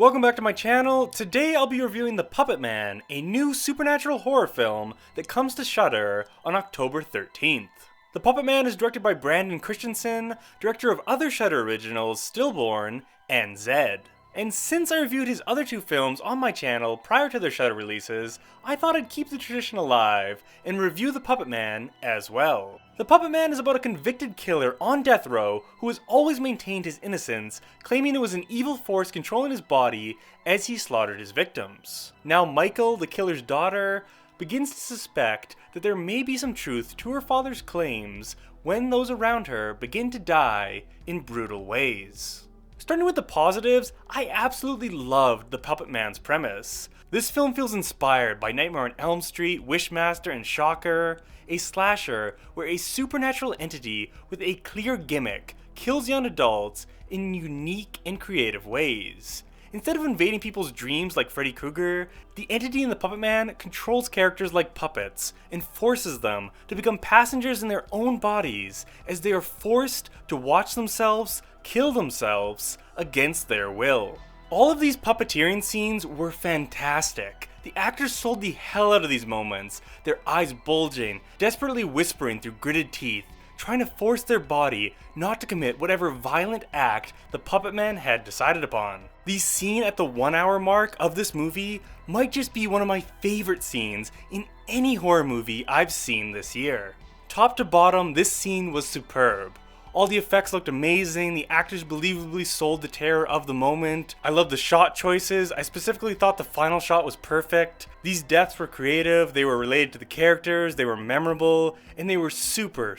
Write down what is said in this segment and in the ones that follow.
Welcome back to my channel. Today I'll be reviewing The Puppetman, a new supernatural horror film that comes to Shudder on October 13th. The Puppetman is directed by Brandon Christensen, director of other Shudder originals Stillborn and Zed. And since I reviewed his other two films on my channel prior to their Shudder releases, I thought I'd keep the tradition alive and review The Puppetman as well. The Puppetman is about a convicted killer on death row who has always maintained his innocence, claiming it was an evil force controlling his body as he slaughtered his victims. Now Michael, the killer's daughter, begins to suspect that there may be some truth to her father's claims when those around her begin to die in brutal ways. Starting with the positives, I absolutely loved the Puppetman's premise. This film feels inspired by Nightmare on Elm Street, Wishmaster, and Shocker, a slasher where a supernatural entity with a clear gimmick kills young adults in unique and creative ways. Instead of invading people's dreams like Freddy Krueger, the entity in the Puppetman controls characters like puppets and forces them to become passengers in their own bodies as they are forced to watch themselves kill themselves against their will. All of these puppeteering scenes were fantastic. The actors sold the hell out of these moments, their eyes bulging, desperately whispering through gritted teeth, trying to force their body not to commit whatever violent act the Puppetman had decided upon. The scene at the 1 hour mark of this movie might just be one of my favorite scenes in any horror movie I've seen this year. Top to bottom, this scene was superb. All the effects looked amazing, the actors believably sold the terror of the moment. I loved the shot choices, I specifically thought the final shot was perfect. These deaths were creative, they were related to the characters, they were memorable, and they were super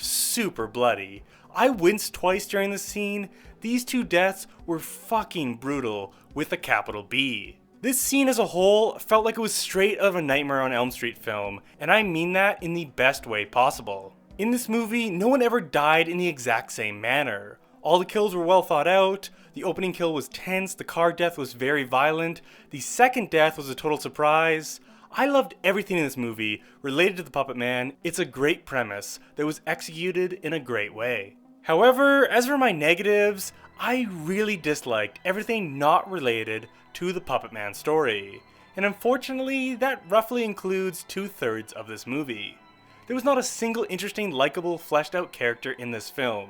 bloody. I winced twice during this scene. These two deaths were fucking brutal with a capital B. This scene as a whole felt like it was straight out of a Nightmare on Elm Street film, and I mean that in the best way possible. In this movie, no one ever died in the exact same manner. All the kills were well thought out, the opening kill was tense, the car death was very violent, the second death was a total surprise. I loved everything in this movie related to the Puppetman. It's a great premise that was executed in a great way. However, as for my negatives, I really disliked everything not related to the Puppetman story. And unfortunately, that roughly includes 2/3 of this movie. There was not a single interesting, likable, fleshed out character in this film.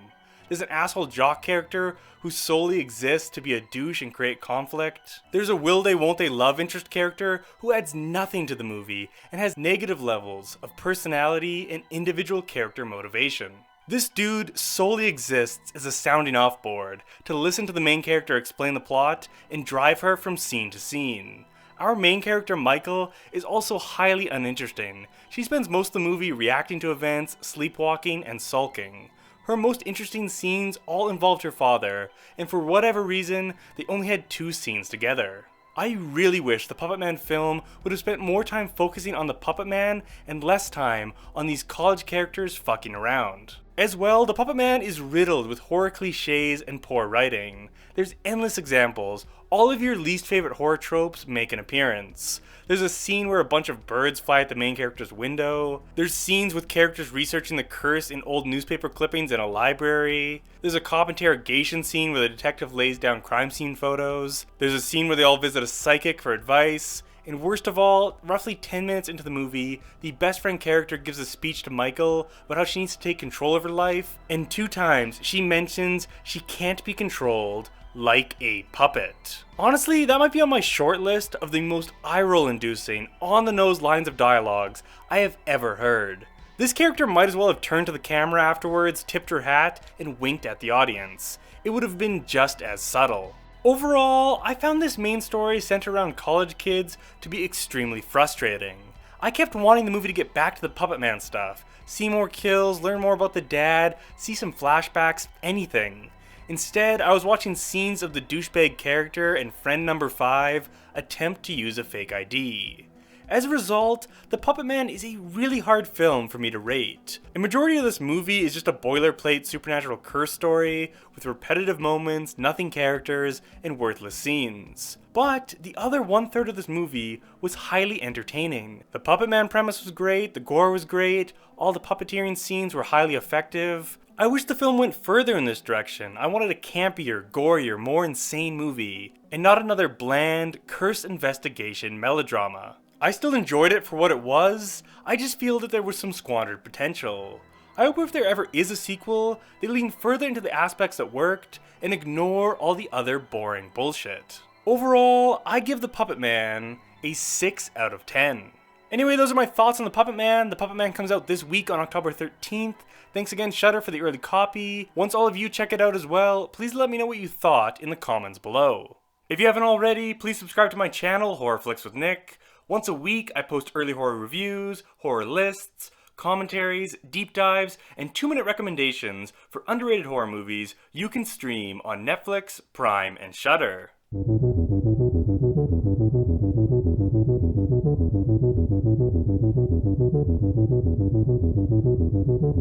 There's an asshole jock character who solely exists to be a douche and create conflict. There's a will they won't they love interest character who adds nothing to the movie and has negative levels of personality and individual character motivation. This dude solely exists as a sounding off board to listen to the main character explain the plot and drive her from scene to scene. Our main character, Michael, is also highly uninteresting. She spends most of the movie reacting to events, sleepwalking, and sulking. Her most interesting scenes all involved her father, and for whatever reason, they only had 2 scenes together. I really wish the Puppetman film would have spent more time focusing on the Puppetman and less time on these college characters fucking around. As well, the Puppetman is riddled with horror cliches and poor writing. There's endless examples. All of your least favorite horror tropes make an appearance. There's a scene where a bunch of birds fly at the main character's window. There's scenes with characters researching the curse in old newspaper clippings in a library. There's a cop interrogation scene where the detective lays down crime scene photos. There's a scene where they all visit a psychic for advice. And worst of all, roughly 10 minutes into the movie, the best friend character gives a speech to Michael about how she needs to take control of her life, and 2 times she mentions she can't be controlled like a puppet. Honestly, that might be on my short list of the most eye-roll inducing, on-the-nose lines of dialogues I have ever heard. This character might as well have turned to the camera afterwards, tipped her hat, and winked at the audience. It would have been just as subtle. Overall, I found this main story centered around college kids to be extremely frustrating. I kept wanting the movie to get back to the Puppetman stuff, see more kills, learn more about the dad, see some flashbacks, anything. Instead, I was watching scenes of the douchebag character and friend number 5 attempt to use a fake ID. As a result, The Puppetman is a really hard film for me to rate. A majority of this movie is just a boilerplate supernatural curse story with repetitive moments, nothing characters, and worthless scenes. But the other 1/3 of this movie was highly entertaining. The Puppetman premise was great, the gore was great, all the puppeteering scenes were highly effective. I wish the film went further in this direction. I wanted a campier, gorier, more insane movie, and not another bland, cursed investigation melodrama. I still enjoyed it for what it was, I just feel that there was some squandered potential. I hope if there ever is a sequel, they lean further into the aspects that worked, and ignore all the other boring bullshit. Overall, I give The Puppetman a 6 out of 10. Anyway, those are my thoughts on The Puppetman. The Puppetman comes out this week on October 13th. Thanks again, Shudder, for the early copy. Once all of you check it out as well, please let me know what you thought in the comments below. If you haven't already, please subscribe to my channel, Horror Flicks with Nick. Once a week, I post early horror reviews, horror lists, commentaries, deep dives, and 2-minute recommendations for underrated horror movies you can stream on Netflix, Prime, and Shudder.